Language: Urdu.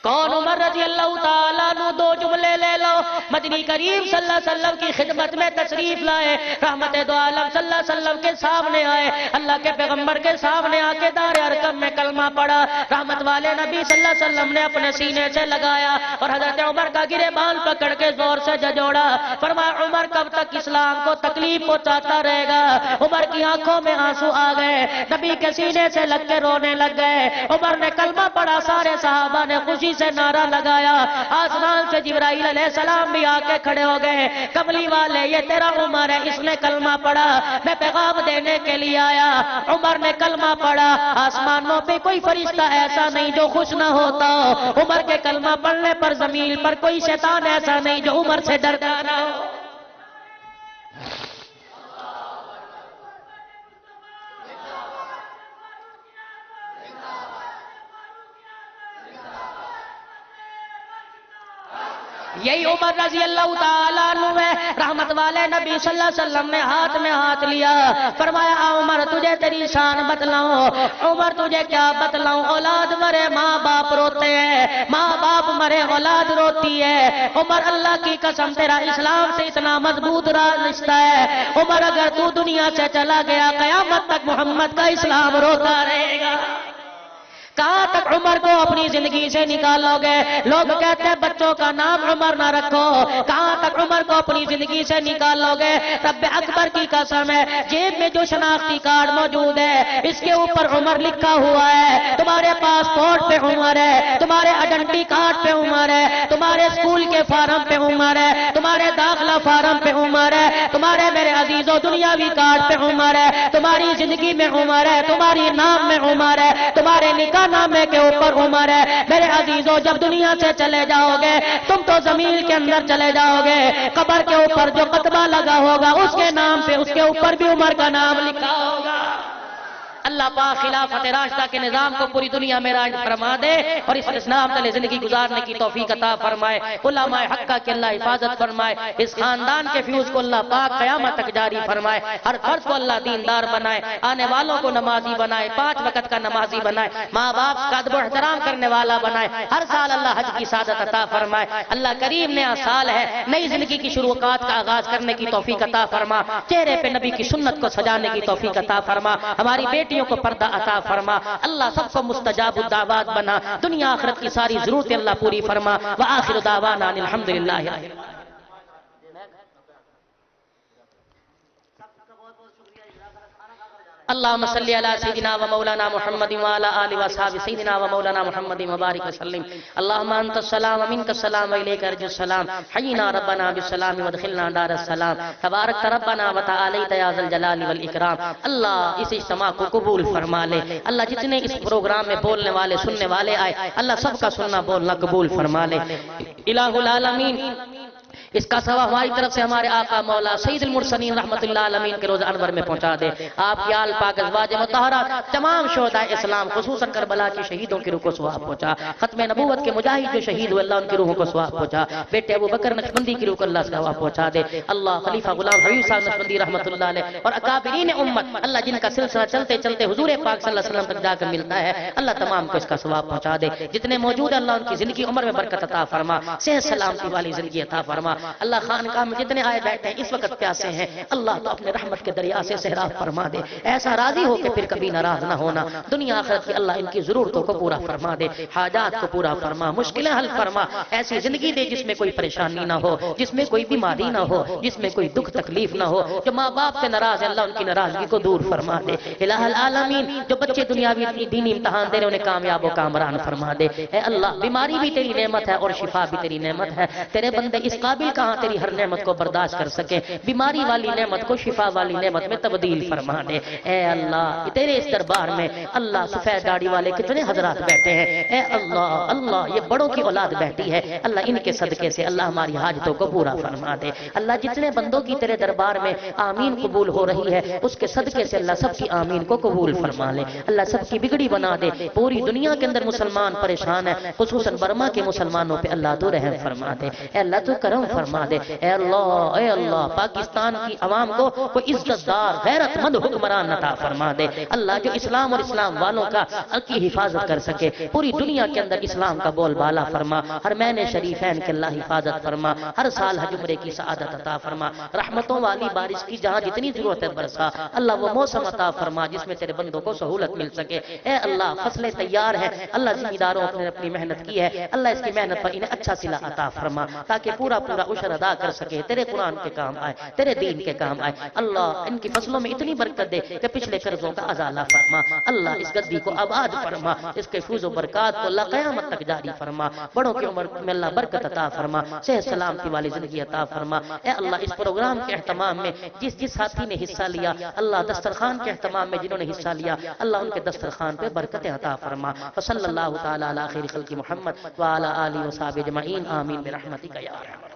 کون؟ عمر رضی اللہ تعالیٰ عنہ۔ دو جملے لے لو، مدنی کریم صلی اللہ علیہ وسلم کی خدمت میں تشریف لائے، رحمت دو عالم صلی اللہ علیہ وسلم کے سامنے آئے، اللہ کے پیغمبر کے سامنے آ کے دار ارقم میں کلمہ پڑھا، رحمت والے نبی صلی اللہ علیہ وسلم نے اپنے سینے سے لگایا اور حضرت عمر کا گریبان پکڑ کے زور سے جھنجھوڑا، فرمایا عمر کب تک اسلام کو تکلیف پہنچاتا رہے گا؟ عمر کی آنکھوں میں آنسو آ گئے، نبی کے سینے سے لگ کے رونے لگ گئے۔ عمر نے کلمہ پڑھا، سارے صحابہ نے خوشی سے نعرہ لگایا، آسمان سے جبرائیل علیہ السلام بھی آ کے کھڑے ہو گئے، کملی والے یہ تیرا عمر ہے، اس نے کلمہ پڑھا، میں پیغام دینے کے لیے آیا۔ عمر نے کلمہ پڑھا، آسمانوں پہ کوئی فرشتہ ایسا نہیں جو خوش نہ ہوتا ہو، عمر کے کلمہ پڑھنے پر زمین پر کوئی شیطان ایسا نہیں جو عمر سے ڈرتا نہ ہو۔ یہی عمر رضی اللہ تعالیٰ عنہ ہے، رحمت والے نبی صلی اللہ علیہ وسلم نے ہاتھ میں ہاتھ لیا، فرمایا عمر تجھے تیری شان بتلاؤں، عمر تجھے کیا بتلاؤں، اولاد مرے ماں باپ روتے ہیں، ماں باپ مرے اولاد روتی ہے، عمر اللہ کی قسم تیرا اسلام سے اتنا مضبوط رشتہ ہے، عمر اگر تو دنیا سے چلا گیا قیامت تک محمد کا اسلام روتا رہے گا۔ کہاں تک عمر کو اپنی زندگی سے نکالو گے؟ لوگ کہتے ہیں بچوں کا نام عمر نہ رکھو، کہاں تک عمر کو اپنی زندگی سے نکالو گے؟ رب اکبر کی قسم ہے، جیب میں جو شناختی کارڈ موجود ہے اس کے اوپر عمر لکھا ہوا ہے، تمہارے پاسپورٹ پہ عمر ہے، تمہارے آئیڈینٹی کارڈ پہ عمر ہے، تمہارے اسکول کے فارم پہ عمر ہے، تمہارے داخلہ فارم پہ عمر ہے، تمہارے میرے عزیزوں دنیاوی کارڈ پہ عمر ہے، تمہاری زندگی میں عمر ہے، تمہاری نام میں عمر ہے، تمہارے نکاح نامے کے اوپر عمر ہے۔ میرے عزیزوں جب دنیا سے چلے جاؤ گے تم تو زمین کے اندر چلے جاؤ گے، قبر کے اوپر جو قطبہ لگا ہوگا اس کے نام پہ اس کے اوپر بھی عمر کا نام لکھا ہوگا۔ اللہ پاک خلافت راشدہ کے نظام کو پوری دنیا میں راج فرما دے اور اس اسلام تلے زندگی گزارنے کی توفیق عطا فرمائے، علماء حقہ کی اللہ حفاظت فرمائے، اس خاندان کے فیوز کو اللہ پاک قیامت تک جاری فرمائے، ہر فرد کو اللہ دیندار بنائے، آنے والوں کو نمازی بنائے، 5 وقت کا نمازی بنائے، ماں باپ کا ادب و احترام کرنے والا بنائے، ہر سال اللہ حج کی سعادت عطا فرمائے۔ اللہ کریم نیا سال ہے، نئی زندگی کی شروعات کا آغاز کرنے کی توفیق عطا فرما، چہرے پہ نبی کی سنت کو سجانے کی توفیق عطا فرما، ہماری بیٹی کو پردہ عطا فرما، اللہ سب کو مستجاب الدعوات بنا، دنیا آخرت کی ساری ضرورتیں اللہ پوری فرما، وآخر دعوانا الحمدللہ۔ اللہم صلی علی سیدنا و مولانا محمد وعلا آل و صحاب سیدنا و مولانا محمد مبارک وسلم۔ اللہم انت السلام و منک السلام و الیک ارج السلام، حینا ربنا بالسلام ودخلنا دار السلام، تبارک ربنا و تعالیت یا ذا الجلال والاکرام۔ اللہ اس اجتماع کو قبول فرما لے، اللہ جتنے اس پروگرام میں بولنے والے سننے والے آئے اللہ سب کا سننا بولنا قبول فرما لے۔ الہ العالمین اس کا ثواب ہماری طرف سے ہمارے آقا مولا سید المرسلین رحمت اللہ عالمین کے روز انور میں پہنچا دے، آپ کی آل پاک ازواج مطہرات تمام شہداء اسلام خصوصاً کربلا کی شہیدوں کی روح کو ثواب پہنچا، ختم نبوت کے مجاہد جو شہید ہوئے اللہ ان کی روحوں کو ثواب پہنچا، بیٹے ابو بکر نقشبندی کی روح کو اللہ ثواب پہنچا دے، اللہ خلیفہ غلام حبیب صاحب نقشبندی رحمت اللہ علیہ اور اکابرین امت اللہ جن کا سلسلہ چلتے چلتے حضور پاک صلی اللہ علیہ وسلم تک جا کر ملتا ہے اللہ تمام کو اس کا ثواب پہنچا دے، جتنے موجود ہیں اللہ ان کی زندگی عمر میں برکت عطا فرما، صحت سلامتی والی زندگی عطا فرما، اللہ خانقاہ میں جتنے آئے بیٹھے ہیں اس وقت پیاسے ہیں اللہ تو اپنے رحمت کے دریا سے سیراب فرما دے، ایسا راضی ہو کہ پھر کبھی ناراض نہ ہونا، دنیا آخرت کی اللہ ان کی ضرورتوں کو پورا فرما دے، حاجات کو پورا فرما، مشکلیں حل فرما، ایسی زندگی دے جس میں کوئی پریشانی نہ ہو، جس میں کوئی بیماری نہ ہو، جس میں کوئی دکھ تکلیف نہ ہو، جو ماں باپ سے ناراض ہے اللہ ان کی ناراضگی کو دور فرما دے، الہ العالمین جو بچے دنیاوی دینی امتحان دے رہے انہیں کامیاب و کامران فرما دے، اے اللہ بیماری بھی تیری نعمت ہے اور شفا بھی تیری نعمت ہے، تیرے بندے اس قابل کہاں تیری ہر نعمت کو برداشت کر سکے، بیماری والی نعمت کو شفا والی نعمت میں تبدیل فرما دے، اے اللہ تیرے اس دربار میں اللہ سفید داڑھی والے کتنے حضرات بیٹھے ہیں، اے اللہ اللہ یہ بڑوں کی اولاد بیٹھی ہے اللہ ان کے صدقے سے اللہ ہماری حاجتوں کو پورا فرما دے، اللہ جتنے بندوں کی تیرے دربار میں آمین قبول ہو رہی ہے اس کے صدقے سے اللہ سب کی آمین کو قبول فرما لے، اللہ سب کی بگڑی بنا دے، پوری دنیا کے اندر مسلمان پریشان ہے خصوصاً برما کے مسلمانوں پہ اللہ تو رحم فرما دے، اے اللہ تو کرم فرما فرما دے۔ اے اللہ پاکستان کی عوام کو کوئی عزت دار غیرت مند حکمران عطا فرما دے اللہ، جو اسلام اور اسلام والوں کا کی حفاظت کر سکے۔ پوری دنیا کے اندر اسلام کا بول بالا فرما، حرمین شریفین کے اللہ حفاظت فرما، ہر سال حج عمرے کی سعادت عطا فرما، رحمتوں والی بارش کی جہاں جتنی ضرورت ہے برسا اللہ، وہ موسم عطا فرما جس میں تیرے بندوں کو سہولت مل سکے۔ اے اللہ فصلیں تیار ہیں اللہ، ذمہ داروں نے اپنی محنت کی ہے اللہ، اس کی محنت پر انہیں اچھا صلہ عطا فرما تاکہ پورا عشر ادا کر سکے، تیرے قرآن کے کام آئے، تیرے دین کے کام آئے۔ اللہ ان کی فصلوں میں اتنی برکت دے کہ پچھلے قرضوں کا ازالہ فرما اللہ، اس گدی کو آباد فرما، اس کے فیض و برکات کو اللہ قیامت تک جاری فرما، بڑوں کی عمر میں اللہ برکت عطا فرما، صحت سلامتی والی زندگی عطا فرما۔ اے اللہ اس پروگرام کے اہتمام میں جس ساتھی نے حصہ لیا اللہ، دسترخوان کے اہتمام میں جنہوں نے حصہ لیا اللہ، ان کے دسترخوان پہ برکتیں عطا فرما۔ وصلی اللہ تعالی علی خیر خلق محمد وعلی آلہ وصحبہ اجمعین، آمین برحمتک یا ارحم الراحمین۔